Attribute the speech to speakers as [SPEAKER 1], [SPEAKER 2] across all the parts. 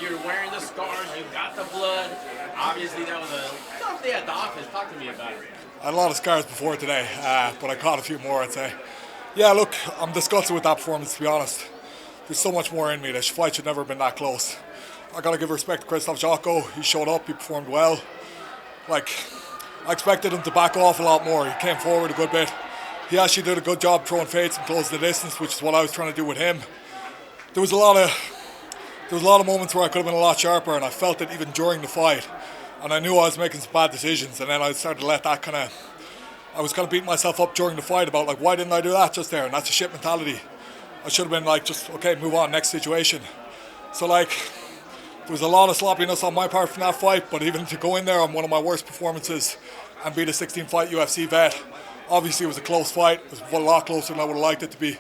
[SPEAKER 1] You're wearing the scars. You got the blood. Obviously, that was a tough day at the office. Talk to me about it.
[SPEAKER 2] I had a lot of scars before today, but I caught a few more, I'd say. Yeah, look, I'm disgusted with that performance, to be honest. There's so much more in me. This fight should never have been that close. I gotta give respect to Christoph Jocko. He showed up, he performed well. Like, I expected him to back off a lot more. He came forward a good bit. He actually did a good job throwing feints and closing the distance, which is what I was trying to do with him. There was a lot of moments where I could have been a lot sharper, and I felt it even during the fight. And I knew I was making some bad decisions, and then I started to let that I was kind of beating myself up during the fight about, like, why didn't I do that just there? And that's a shit mentality. I should have been like, just, okay, move on, next situation. So, like, there was a lot of sloppiness on my part from that fight, but even to go in there on one of my worst performances and beat a 16-fight UFC vet, obviously it was a close fight. It was a lot closer than I would have liked it to be.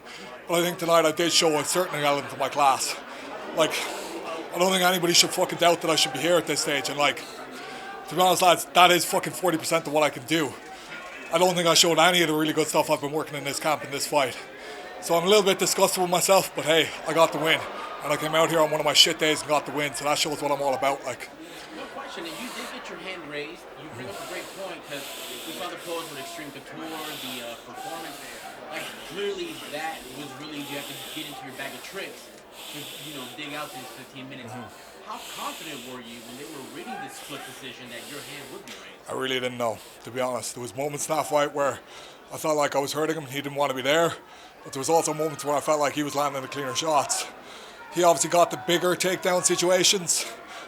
[SPEAKER 2] But I think tonight I did show a certain element of my class. Like, I don't think anybody should fucking doubt that I should be here at this stage. And, like, to be honest, lads, that is fucking 40% of what I can do. I don't think I showed any of the really good stuff I've been working in this camp in this fight. So I'm a little bit disgusted with myself, but hey, I got the win. And I came out here on one of my shit days and got the win, so that shows what I'm all about. Like,
[SPEAKER 1] No question, and you did get your hand raised. You bring up a great point because we saw the pose with Extreme Couture, the performance. Like, clearly that was really, you have to get into your bag of tricks to, dig out these 15 minutes. How confident were you when they were reading this split decision that your hand would be raised?
[SPEAKER 2] I really didn't know, to be honest. There was moments in that fight where I felt like I was hurting him and he didn't want to be there. But there was also moments where I felt like he was landing the cleaner shots. He obviously got the bigger takedown situations,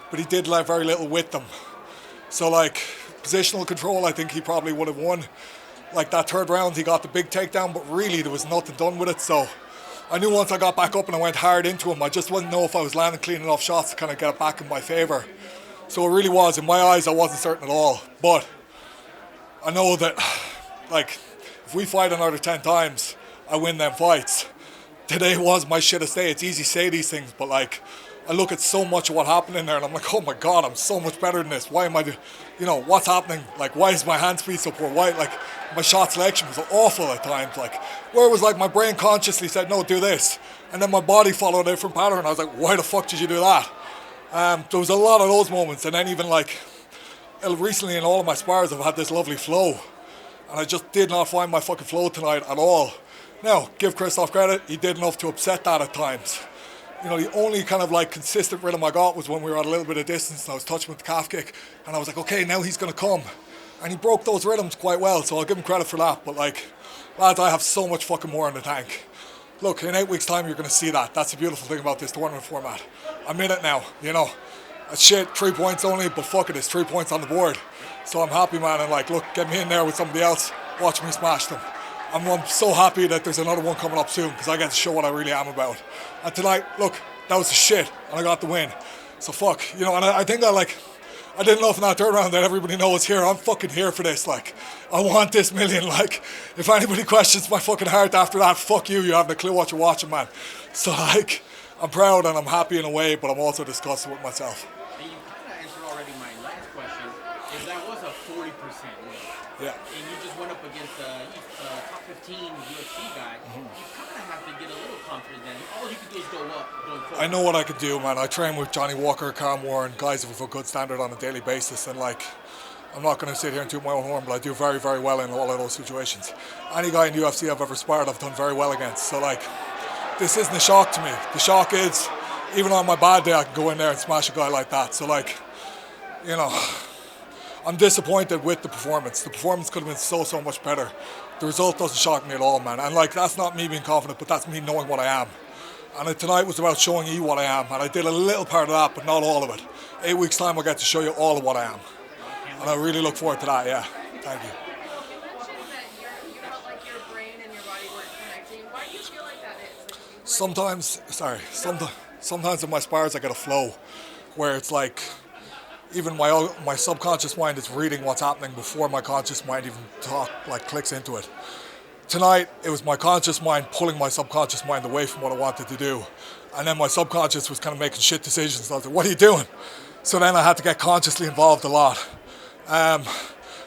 [SPEAKER 2] but he did let very little with them. So, like, positional control, I think he probably would have won. Like, that third round, he got the big takedown, but really there was nothing done with it. So I knew once I got back up and I went hard into him, I just wouldn't know if I was landing clean enough shots to kind of get it back in my favour. So it really was, in my eyes, I wasn't certain at all. But I know that, like, if we fight another 10 times, I win them fights. Today was my shittest day. It's easy to say these things, but, like, I look at so much of what happened in there and I'm like, oh my God, I'm so much better than this. Why am I what's happening? Like, why is my hand speed so poor? Why, like, my shot selection was awful at times. Like, where it was like my brain consciously said, no, do this. And then my body followed a different pattern. I was like, why the fuck did you do that? There was a lot of those moments. And then even, like, recently in all of my spars, I've had this lovely flow. And I just did not find my fucking flow tonight at all. Now, give Christoph credit, he did enough to upset that at times. The only kind of, like, consistent rhythm I got was when we were at a little bit of distance and I was touching with the calf kick and I was like, okay, now he's going to come. And he broke those rhythms quite well, so I'll give him credit for that. But, like, lads, I have so much fucking more in the tank. Look, in 8 weeks' time, you're going to see that. That's the beautiful thing about this tournament format. I'm in it now, That's shit, 3 points only, but fuck it, it's 3 points on the board. So I'm happy, man, and, like, look, get me in there with somebody else, watch me smash them. I'm so happy that there's another one coming up soon because I get to show what I really am about. And tonight, look, that was the shit, and I got the win. So fuck, and I think I did enough in that third round that everybody knows here. I'm fucking here for this. Like, I want this million. Like, if anybody questions my fucking heart after that, fuck you. You haven't a clue what you're watching, man. So, like, I'm proud and I'm happy in a way, but I'm also disgusted with myself.
[SPEAKER 1] And you kind of answered already my last question. Is that was a 40% win?
[SPEAKER 2] Yeah.
[SPEAKER 1] And you just went up against top 15 UFC guy. You kind of have to get a little confident then. All you can do is go up going forward.
[SPEAKER 2] I know what I could do, man. I train with Johnny Walker, Karen Warren, guys with a good standard on a daily basis, and, like, I'm not going to sit here and toot my own horn, but I do very, very well in all of those situations. Any guy in the UFC I've ever sparred, I've done very well against. So, like, this isn't a shock to me. The shock is, even on my bad day, I can go in there and smash a guy like that. So, like, I'm disappointed with the performance. The performance could have been so much better. The result doesn't shock me at all, man. And, like, that's not me being confident, but that's me knowing what I am. And tonight was about showing you what I am. And I did a little part of that, but not all of it. 8 weeks' time, I'll get to show you all of what I am. And I really look forward to that, yeah. Thank you.
[SPEAKER 3] You mentioned that you felt like your brain and your body weren't connecting. Why do you feel like that is?
[SPEAKER 2] Sometimes in my spars I get a flow where it's like even my subconscious mind is reading what's happening before my conscious mind even clicks into it. Tonight, it was my conscious mind pulling my subconscious mind away from what I wanted to do. And then my subconscious was kind of making shit decisions. I was like, what are you doing? So then I had to get consciously involved a lot.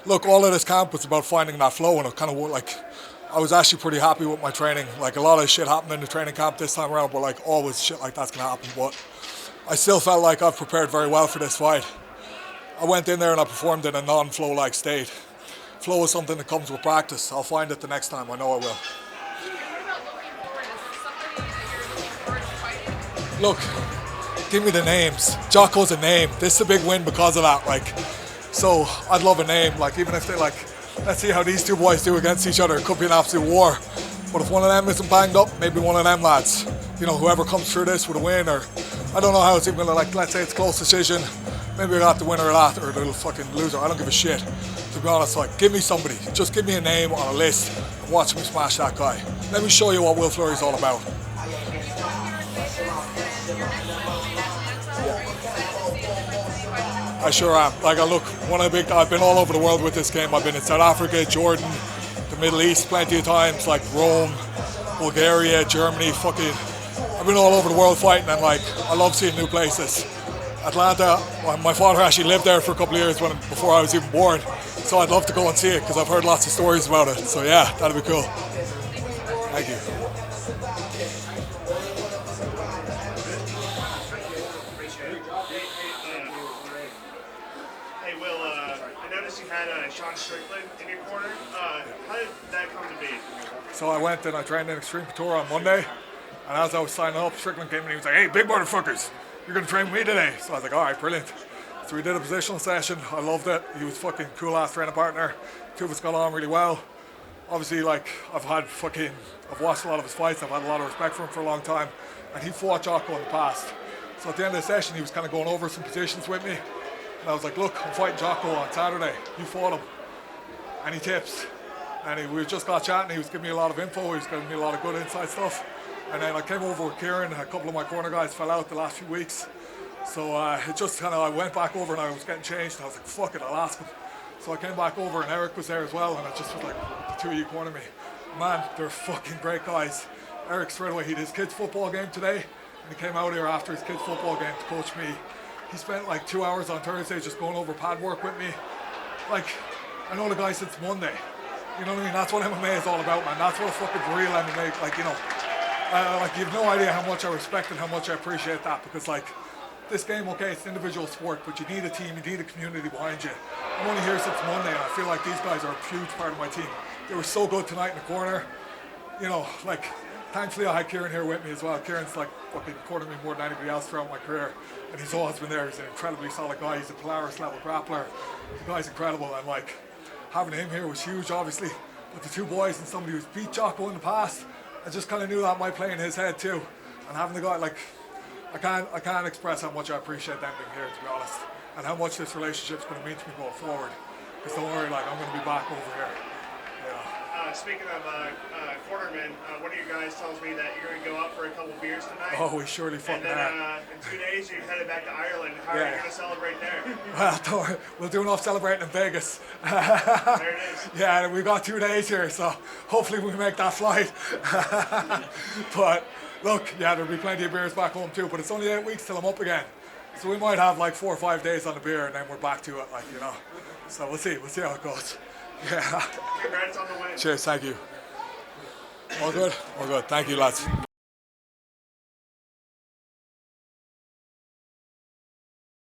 [SPEAKER 2] Look, all of this camp was about finding that flow, and I was actually pretty happy with my training. Like, a lot of shit happened in the training camp this time around, but, like, always shit like that's going to happen. But I still felt like I've prepared very well for this fight. I went in there and I performed in a non-flow-like state. Flow is something that comes with practice. I'll find it the next time. I know I will.
[SPEAKER 3] And what about looking forward? Is there somebody that you're looking forward to fighting?
[SPEAKER 2] Look, give me the names. Jocko's a name. This is a big win because of that. Like, so I'd love a name. Like, even if they like, let's see how these two boys do against each other. It could be an absolute war. But if one of them isn't banged up, maybe one of them lads, you know, whoever comes through this with a win, or I don't know how it's even gonna, like, let's say it's a close decision, maybe I got the winner of that, or the fucking loser. I don't give a shit, to be honest. Like, give me somebody, just give me a name on a list and watch me smash that guy. Let me show you what Will Fleury's all about. I sure am. Like, I've been all over the world with this game. I've been in South Africa, Jordan, the Middle East plenty of times, like Rome, Bulgaria, Germany, I've been all over the world fighting, and like, I love seeing new places. Atlanta, my father actually lived there for a couple of years before I was even born, so I'd love to go and see it because I've heard lots of stories about it. So yeah, that'd be cool. Thank you.
[SPEAKER 4] Hey Will, I noticed you had Sean Strickland in your corner. How did that come to be?
[SPEAKER 2] So I went and I trained in Extreme Couture on Monday, and as I was signing up, Strickland came in and he was like, "Hey, big motherfuckers, you're gonna train with me today." So I was like, "All right, brilliant." So we did a positional session. I loved it. He was fucking cool ass training partner. Two of us got on really well. Obviously, like, I've watched a lot of his fights. I've had a lot of respect for him for a long time, and he fought Jocko in the past. So at the end of the session, he was kind of going over some positions with me, and I was like, "Look, I'm fighting Jocko on Saturday. You fought him," and he tips. And we just got chatting. He was giving me a lot of info. He was giving me a lot of good inside stuff. And then I came over with Kieran. A couple of my corner guys fell out the last few weeks. So it just kind of, I went back over and I was getting changed. And I was like, fuck it, I'll ask him. So I came back over and Eric was there as well. And I just was like, the two of you corner me. Man, they're fucking great guys. Eric straight away, he did his kids' football game today. And he came out here after his kids' football game to coach me. He spent like 2 hours on Thursday just going over pad work with me. Like, I know the guy since Monday. You know what I mean? That's what MMA is all about, man. That's what a fucking real MMA, like, you know, like, you have no idea how much I respect and how much I appreciate that, because, like, this game, okay, it's an individual sport, but you need a team, you need a community behind you. I'm only here since Monday, and I feel like these guys are a huge part of my team. They were so good tonight in the corner. You know, like, thankfully I had Kieran here with me as well. Kieran's, like, fucking cornered me more than anybody else throughout my career, and he's always been there. He's an incredibly solid guy. He's a Polaris level grappler. The guy's incredible, and, like, having him here was huge, obviously, but the two boys and somebody who's beat Jocko in the past, I just kind of knew that might play in his head too. And having the guy, like, I can't express how much I appreciate them being here, to be honest, and how much this relationship's going to mean to me going forward. Because don't worry, like, I'm going to be back over here. Yeah.
[SPEAKER 4] Speaking of cornermen, one of your guys tells me that you're going to go out for a couple beers tonight.
[SPEAKER 2] Oh, we surely fucking
[SPEAKER 4] And then
[SPEAKER 2] are.
[SPEAKER 4] in 2 days you're headed back to Ireland. How are
[SPEAKER 2] Yeah.
[SPEAKER 4] you going to celebrate there?
[SPEAKER 2] Well, don't worry, we'll do enough celebrating in Vegas.
[SPEAKER 4] There it is.
[SPEAKER 2] Yeah, we've got 2 days here, so hopefully we make that flight. But look, yeah, there'll be plenty of beers back home too, but it's only 8 weeks till I'm up again. So we might have like 4 or 5 days on the beer and then we're back to it, like, you know. So we'll see how it goes. Yeah.
[SPEAKER 4] Congrats on the win.
[SPEAKER 2] Cheers, thank you. All good? All good. Thank you, lads.